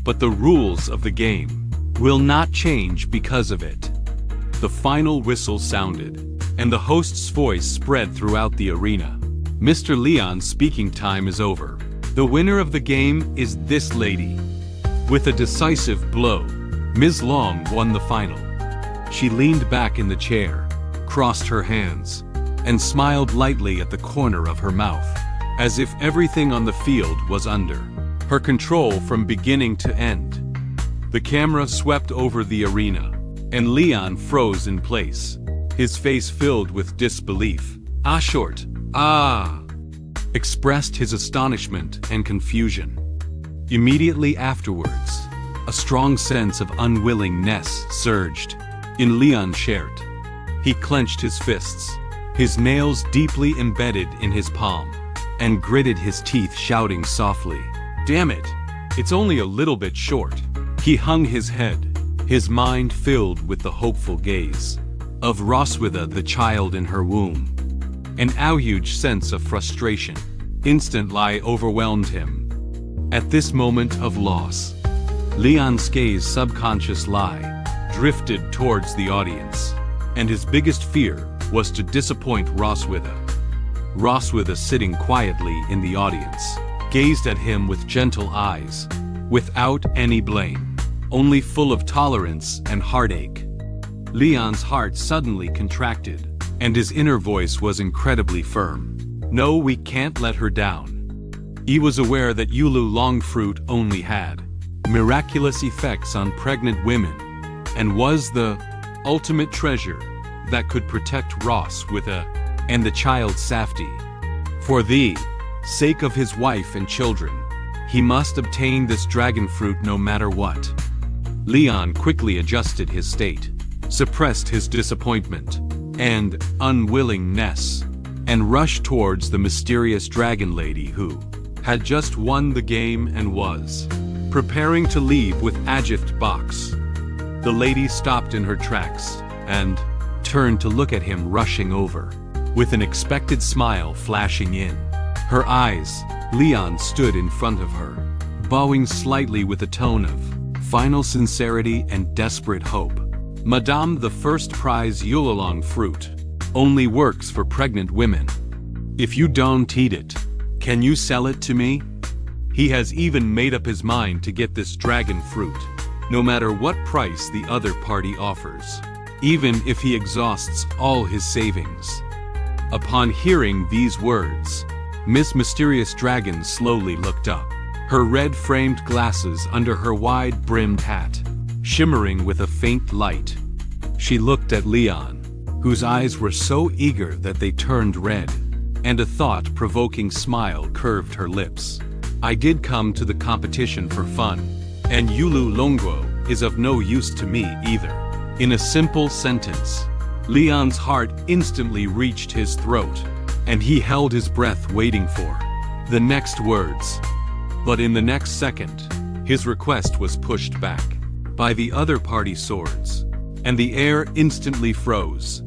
but the rules of the game will not change because of it. The final whistle sounded, and the host's voice spread throughout the arena. Mr. Leon's speaking time is over. The winner of the game is this lady. With a decisive blow, Ms. Long won the final. She leaned back in the chair, crossed her hands, and smiled lightly at the corner of her mouth, as if everything on the field was under her control from beginning to end. The camera swept over the arena, and Leon froze in place, his face filled with disbelief. Short, expressed his astonishment and confusion. Immediately afterwards, a strong sense of unwillingness surged in Leon's shirt. He clenched his fists, his nails deeply embedded in his palm, and gritted his teeth, shouting softly, "Damn it, it's only a little bit short." He hung his head, his mind filled with the hopeful gaze of Roswitha, the child in her womb. An huge sense of frustration instantly overwhelmed him. At this moment of loss, Leon's gaze subconsciously drifted towards the audience, and his biggest fear was to disappoint Roswitha. Roswitha, sitting quietly in the audience, gazed at him with gentle eyes, without any blame, only full of tolerance and heartache. Leon's heart suddenly contracted, and his inner voice was incredibly firm. No, we can't let her down. He was aware that Yulu Longfruit only had miraculous effects on pregnant women, and was the ultimate treasure that could protect Roswitha and the child Safety. For the sake of his wife and children, he must obtain this dragon fruit no matter what. Leon quickly adjusted his state, suppressed his disappointment and unwillingness, and rushed towards the mysterious dragon lady who had just won the game and was preparing to leave with a gift box. The lady stopped in her tracks and turned to look at him, rushing over, with an expected smile flashing in her eyes. Leon stood in front of her, bowing slightly with a tone of final sincerity and desperate hope. "Madame, the first prize Yulalong fruit only works for pregnant women. If you don't eat it, can you sell it to me?" He has even made up his mind to get this dragon fruit, no matter what price the other party offers, even if he exhausts all his savings. Upon hearing these words, Miss Mysterious Dragon slowly looked up, her red-framed glasses under her wide-brimmed hat shimmering with a faint light. She looked at Leon, whose eyes were so eager that they turned red, and a thought-provoking smile curved her lips. "I did come to the competition for fun, and Yulu Longguo is of no use to me either." In a simple sentence, Leon's heart instantly reached his throat, and he held his breath waiting for the next words. But in the next second, his request was pushed back by the other party swords, and the air instantly froze.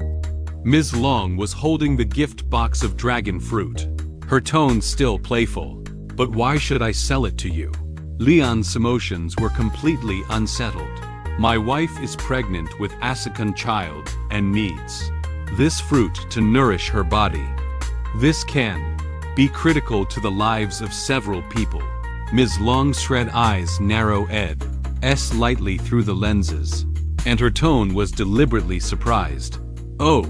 Ms. Long was holding the gift box of dragon fruit, her tone still playful. "But why should I sell it to you?" Leon's emotions were completely unsettled. "My wife is pregnant with a second child and needs this fruit to nourish her body. This can be critical to the lives of several people." Ms. Long's red eyes narrowed slightly through the lenses, and her tone was deliberately surprised. "Oh,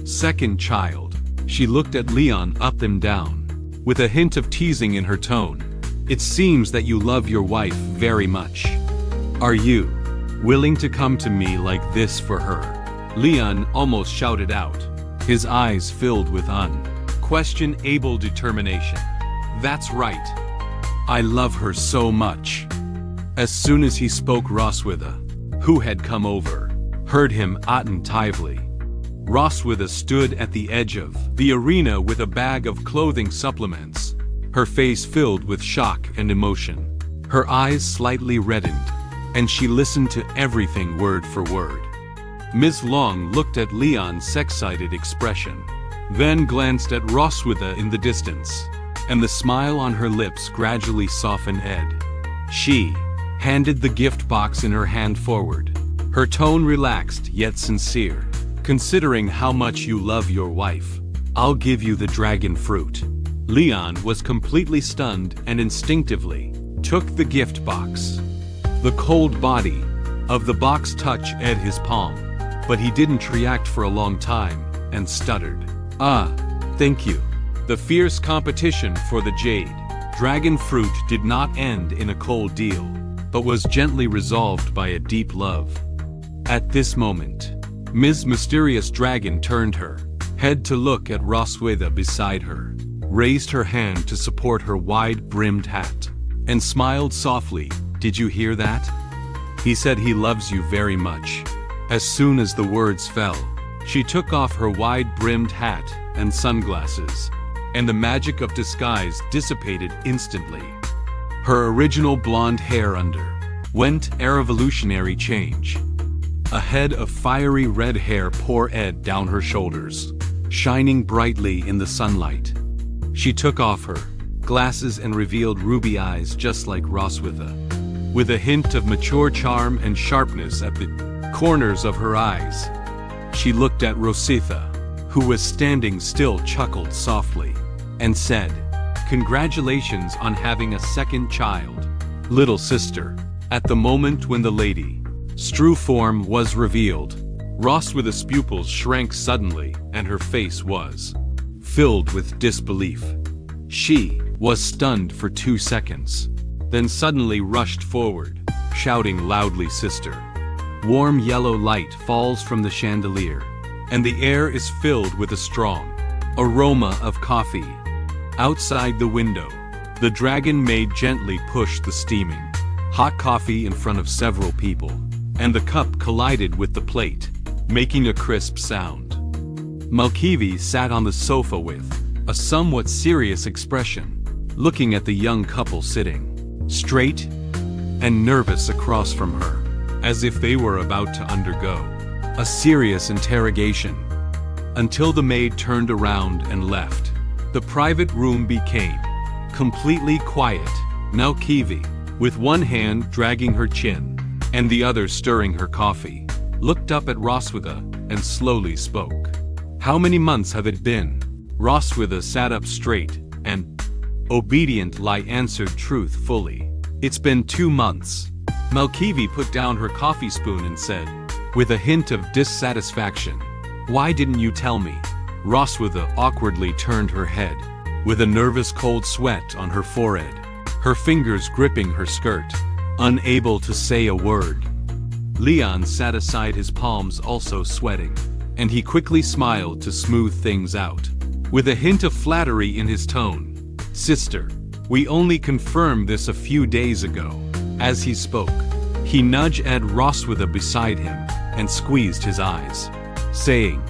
second child." She looked at Leon up and down, with a hint of teasing in her tone. "It seems that you love your wife very much. Are you willing to come to me like this for her?" Leon almost shouted out, his eyes filled with unquestionable determination. "That's right. I love her so much." As soon as he spoke, Roswitha, who had come over, heard him attentively. Roswitha stood at the edge of the arena with a bag of clothing supplements, her face filled with shock and emotion. Her eyes slightly reddened, and she listened to everything word for word. Ms. Long looked at Leon's excited expression, then glanced at Roswitha in the distance, and the smile on her lips gradually softened. She handed the gift box in her hand forward. Her tone relaxed yet sincere. "Considering how much you love your wife, I'll give you the dragon fruit." Leon was completely stunned and instinctively took the gift box. The cold body of the box touched his palm, but he didn't react for a long time and stuttered, "Ah, thank you." The fierce competition for the jade dragon fruit did not end in a cold deal, but was gently resolved by a deep love. At this moment, Ms. Mysterious Dragon turned her head to look at Roswitha beside her, raised her hand to support her wide-brimmed hat, and smiled softly. "Did you hear that? He said he loves you very much." As soon as the words fell, she took off her wide-brimmed hat and sunglasses, and the magic of disguise dissipated instantly. Her original blonde hair underwent a revolutionary change. A head of fiery red hair poured down her shoulders, shining brightly in the sunlight. She took off her glasses and revealed ruby eyes just like Roswitha, with a hint of mature charm and sharpness at the corners of her eyes. She looked at Rositha, who was standing still, chuckled softly, and said, "Congratulations on having a second child, little sister." At the moment when the lady true form was revealed, Roswitha's pupils shrank suddenly and her face was filled with disbelief. She was stunned for 2 seconds, then suddenly rushed forward, shouting loudly, "Sister!" Warm yellow light falls from the chandelier, and the air is filled with a strong aroma of coffee. Outside the window, the dragon maid gently pushed the steaming hot coffee in front of several people, and the cup collided with the plate, making a crisp sound. Malkivi sat on the sofa with a somewhat serious expression, looking at the young couple sitting straight and nervous across from her, as if they were about to undergo a serious interrogation. Until the maid turned around and left, the private room became completely quiet. Malkivi, with one hand dragging her chin and the other stirring her coffee, looked up at Roswitha and slowly spoke. "How many months have it been?" Roswitha sat up straight and obediently answered truthfully, "It's been 2 months." Malkivi put down her coffee spoon and said, with a hint of dissatisfaction, "Why didn't you tell me?" Roswitha awkwardly turned her head, with a nervous cold sweat on her forehead, her fingers gripping her skirt, unable to say a word. Leon sat aside, his palms also sweating, and he quickly smiled to smooth things out, with a hint of flattery in his tone. "Sister, we only confirmed this a few days ago." As he spoke, he nudged Ed Roswitha beside him and squeezed his eyes, saying,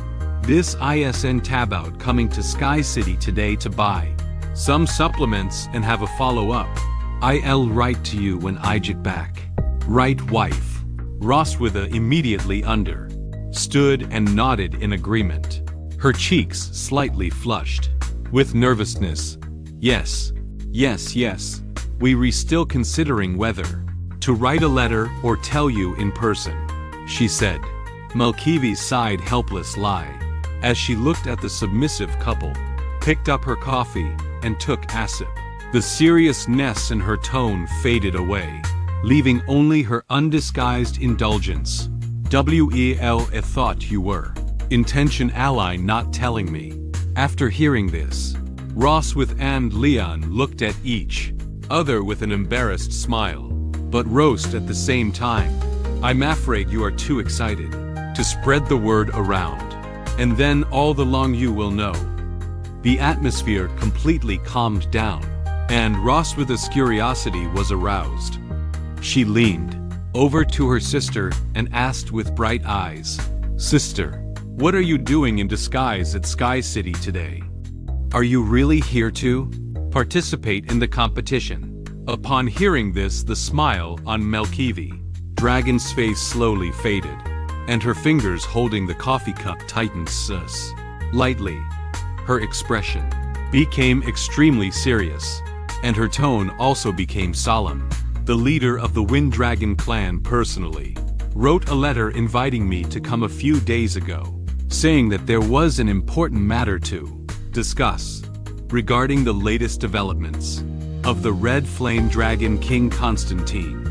"This ISN tabout coming to Sky City today to buy some supplements and have a follow-up. I'll write to you when I get back. Right, wife?" Roswitha immediately understood and nodded in agreement, her cheeks slightly flushed with nervousness. Yes, we still considering whether to write a letter or tell you in person," she said. Malkivi sighed helplessly as she looked at the submissive couple, picked up her coffee, and took a sip. The seriousness in her tone faded away, leaving only her undisguised indulgence. "I thought you were intention ally not telling me." After hearing this, Roswitha and Leon looked at each other with an embarrassed smile, but roast at the same time. "I'm afraid you are too excited to spread the word around, and then all the long you will know." The atmosphere completely calmed down, and Roswitha's curiosity was aroused. She leaned over to her sister and asked with bright eyes, "Sister, what are you doing in disguise at Sky City today? Are you really here to participate in the competition?" Upon hearing this, the smile on Malkivi Dragon's face slowly faded, and her fingers holding the coffee cup tightened lightly. Her expression became extremely serious, and her tone also became solemn. the leader of the Wind Dragon clan personally, wrote a letter inviting me to come a few days ago, saying that there was an important matter to discuss regarding the latest developments of the Red Flame Dragon King Constantine.